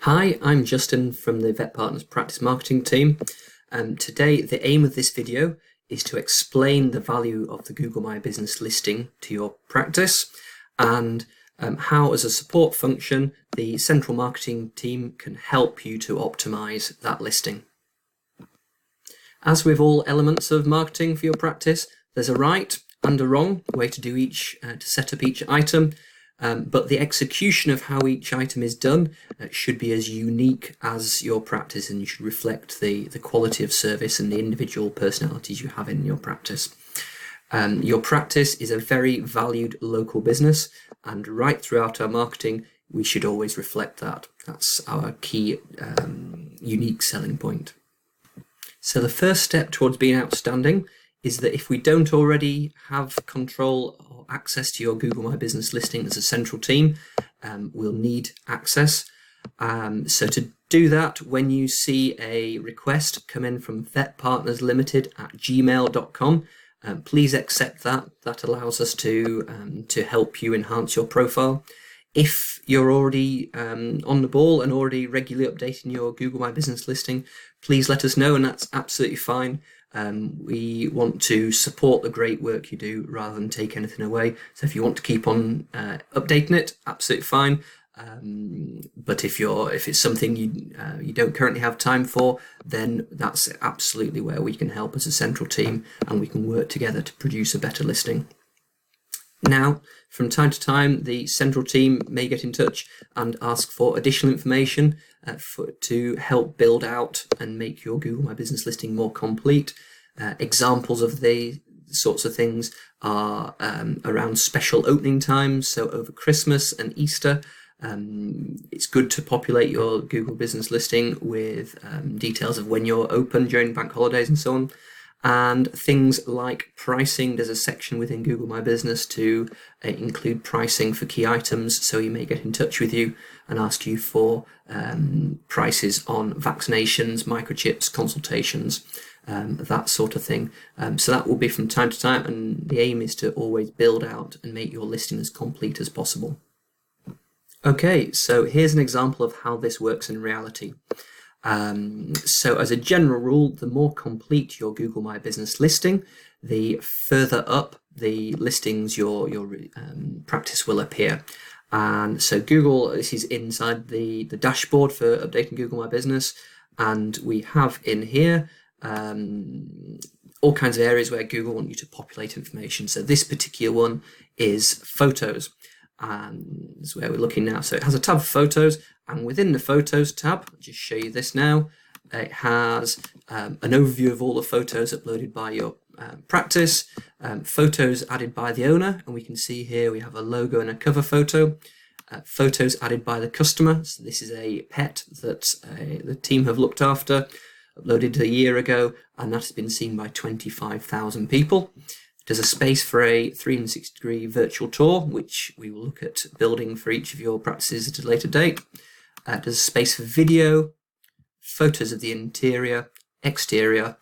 Hi, I'm Justin from the Vet Partners Practice Marketing team. Today, the aim of this video is to explain the value of the Google My Business listing to your practice and how, as a support function, the central marketing team can help you to optimize that listing. As with all elements of marketing for your practice, there's a right and a wrong way to do to set up each item. But the execution of how each item is done should be as unique as your practice, and you should reflect the quality of service and the individual personalities you have in your practice. Your practice is a very valued local business, and right throughout our marketing, we should always reflect that. That's our key unique selling point. So the first step towards being outstanding is that if we don't already have control or access to your Google My Business listing as a central team, we'll need access. So to do that, when you see a request come in from vetpartnerslimited@gmail.com, please accept that. That allows us to help you enhance your profile. If you're already on the ball and already regularly updating your Google My Business listing, please let us know, and that's absolutely fine. We want to support the great work you do rather than take anything away. So if you want to keep on updating it, absolutely fine. But if it's something you don't currently have time for, then that's absolutely where we can help as a central team, and we can work together to produce a better listing. Now, from time to time, the central team may get in touch and ask for additional information to help build out and make your Google My Business listing more complete. Examples of the sorts of things are around special opening times. So over Christmas and Easter, it's good to populate your Google Business listing with details of when you're open during bank holidays and so on. And things like pricing. There's a section within Google My Business to include pricing for key items, so he may get in touch with you and ask you for prices on vaccinations, microchips, consultations, that sort of thing. So that will be from time to time, and the aim is to always build out and make your listing as complete as possible. Okay, so here's an example of how this works in reality. So as a general rule, the more complete your Google My Business listing, the further up the listings your practice will appear. And so this is inside the dashboard for updating Google My Business, and we have in here all kinds of areas where Google want you to populate information. So this particular one is photos, and that's where we're looking now. So it has a tab for photos, and within the Photos tab, I'll just show you this now, it has an overview of all the photos uploaded by your practice, photos added by the owner, and we can see here we have a logo and a cover photo, photos added by the customer. So this is a pet that the team have looked after, uploaded a year ago, and that has been seen by 25,000 people. There's a space for a 360-degree virtual tour, which we will look at building for each of your practices at a later date. There's a space for video, photos of the interior, exterior,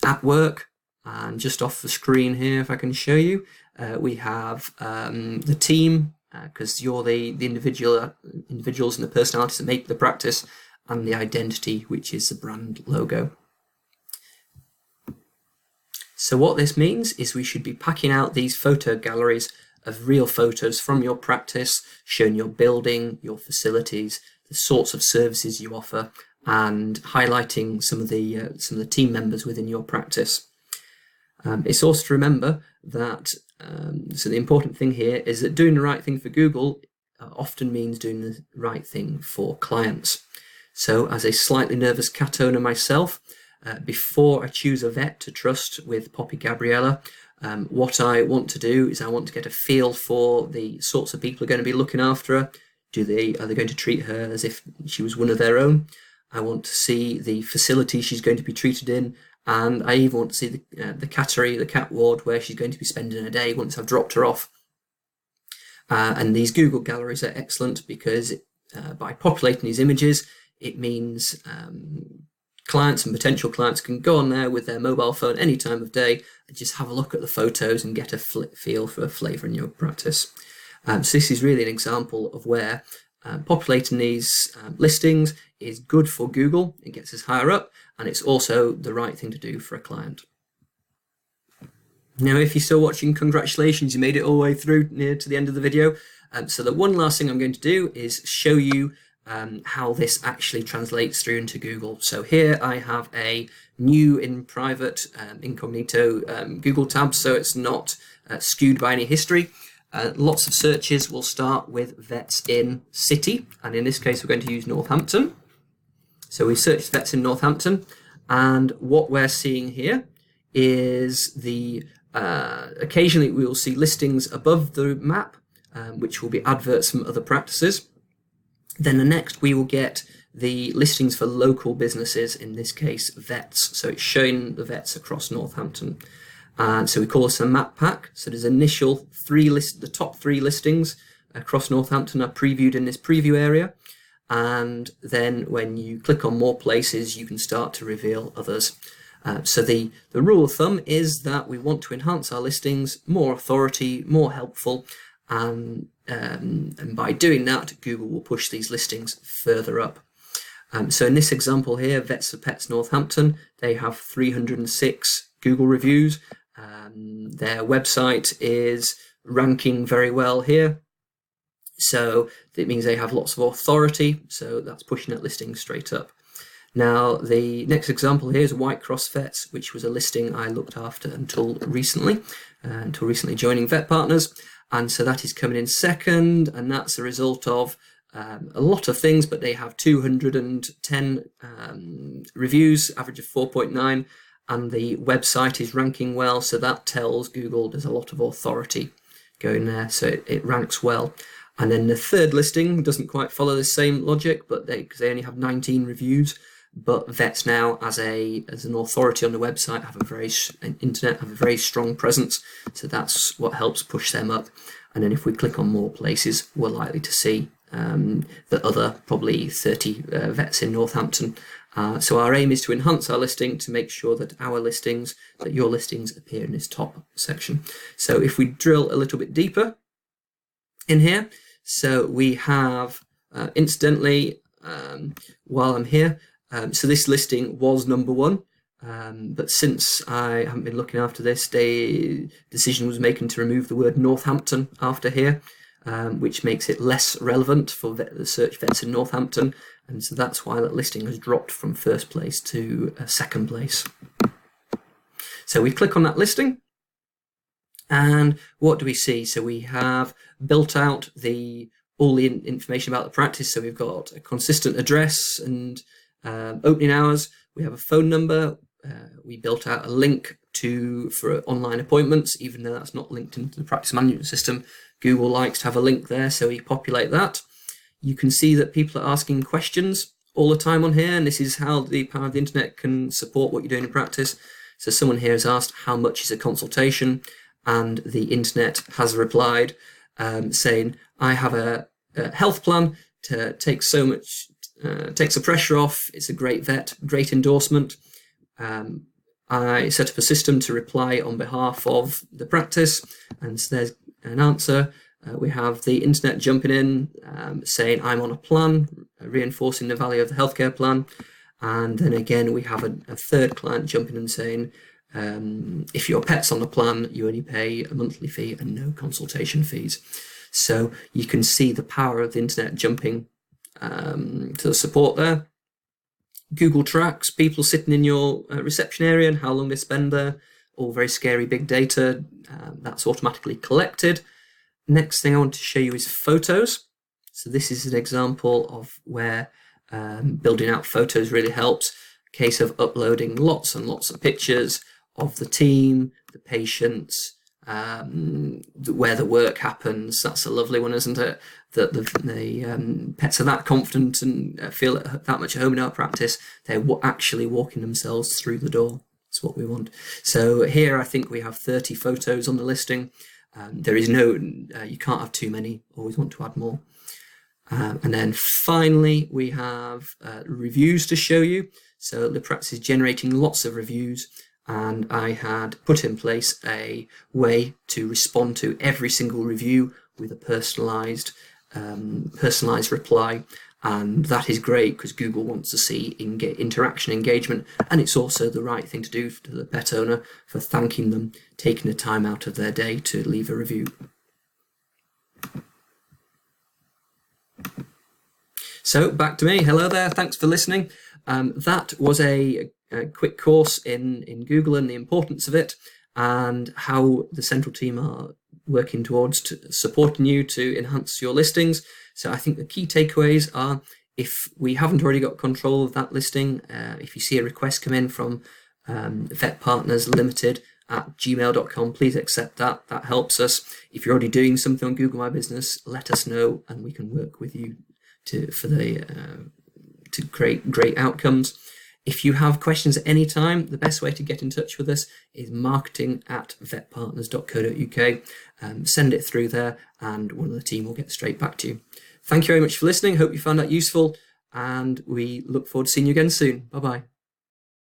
at work, and just off the screen here, if I can show you, we have the team, because you're the individuals and the personalities that make the practice, and the identity, which is the brand logo. So what this means is we should be packing out these photo galleries of real photos from your practice, showing your building, your facilities, the sorts of services you offer, and highlighting some of the team members within your practice. It's also to remember that so the important thing here is that doing the right thing for Google often means doing the right thing for clients. So as a slightly nervous cat owner myself, before I choose a vet to trust with Poppy Gabriella, what I want to do is I want to get a feel for the sorts of people who are going to be looking after her. Are they going to treat her as if she was one of their own? I want to see the facility she's going to be treated in, and I even want to see the cattery, the cat ward, where she's going to be spending a day once I've dropped her off. And these Google galleries are excellent because by populating these images, it means clients and potential clients can go on there with their mobile phone any time of day and just have a look at the photos and get a feel for a flavour in your practice. So this is really an example of where populating these listings is good for Google. It gets us higher up, and it's also the right thing to do for a client. Now, if you're still watching, congratulations, you made it all the way through near to the end of the video. So the one last thing I'm going to do is show you how this actually translates through into Google. So here I have a new in private incognito Google tab, so it's not skewed by any history. Lots of searches will start with vets in city, and in this case we're going to use Northampton. So we searched vets in Northampton, and what we're seeing here is the occasionally we will see listings above the map, which will be adverts from other practices. Then the next we will get the listings for local businesses, in this case vets. So it's showing the vets across Northampton. And so we call this a map pack. So there's initial the top 3 listings across Northampton are previewed in this preview area. And then when you click on more places, you can start to reveal others. So the rule of thumb is that we want to enhance our listings, more authority, more helpful, and by doing that, Google will push these listings further up. So in this example here, Vets for Pets Northampton, they have 306 Google reviews. Their website is ranking very well here. So it means they have lots of authority, so that's pushing that listing straight up. Now, the next example here is White Cross Vets, which was a listing I looked after until recently joining Vet Partners. And so that is coming in second, and that's a result of a lot of things, but they have 210 reviews, average of 4.9, and the website is ranking well, so that tells Google there's a lot of authority going there, so it ranks well. And then the third listing doesn't quite follow the same logic, but because they only have 19 reviews, but Vets now as an authority on the website have a very strong presence, so that's what helps push them up. And then if we click on more places, we're likely to see the other probably 30 vets in Northampton. So our aim is to enhance our listing to make sure that your listings appear in this top section. So if we drill a little bit deeper in here, so we have incidentally, while I'm here, so this listing was number 1, but since I haven't been looking after this, the decision was making to remove the word Northampton after here, which makes it less relevant for the search vets in Northampton, and so that's why that listing has dropped from first place to second place. So we click on that listing, and what do we see? So we have built out all the information about the practice. So we've got a consistent address and opening hours. We have a phone number. We built out a link for online appointments, even though that's not linked into the practice management system. Google likes to have a link there, so we populate that. You can see that people are asking questions all the time on here, and this is how the power of the internet can support what you're doing in practice. So someone here has asked, how much is a consultation? And the internet has replied saying, I have a health plan to takes the pressure off. It's a great vet, great endorsement. I set up a system to reply on behalf of the practice, and so there's an answer. We have the internet jumping in, saying I'm on a plan, reinforcing the value of the healthcare plan. And then again, we have a third client jumping in saying, if your pet's on the plan, you only pay a monthly fee and no consultation fees. So you can see the power of the internet jumping to the support there. Google tracks people sitting in your reception area and how long they spend there. All very scary big data. That's automatically collected. Next thing I want to show you is photos. So this is an example of where building out photos really helps. A case of uploading lots and lots of pictures of the team, the patients, where the work happens. That's a lovely one, isn't it? That the pets are that confident and feel that much at home in our practice, they're actually walking themselves through the door. That's what we want. So here I think we have 30 photos on the listing. There is you can't have too many, always want to add more. And then finally we have reviews to show you. So the practice is generating lots of reviews, and I had put in place a way to respond to every single review with a personalized personalized reply. And that is great because Google wants to see interaction, engagement, and it's also the right thing to do to the pet owner for thanking them, taking the time out of their day to leave a review. So back to me. Hello there. Thanks for listening. That was a quick course in Google and the importance of it, and how the central team are working towards supporting you to enhance your listings. So I think the key takeaways are, if we haven't already got control of that listing, if you see a request come in from vetpartnerslimited@gmail.com, please accept that. That helps us. If you're already doing something on Google My Business, let us know and we can work with you to create great outcomes. If you have questions at any time, the best way to get in touch with us is marketing@vetpartners.co.uk. Send it through there and one of the team will get straight back to you. Thank you very much for listening. Hope you found that useful, and we look forward to seeing you again soon. Bye-bye.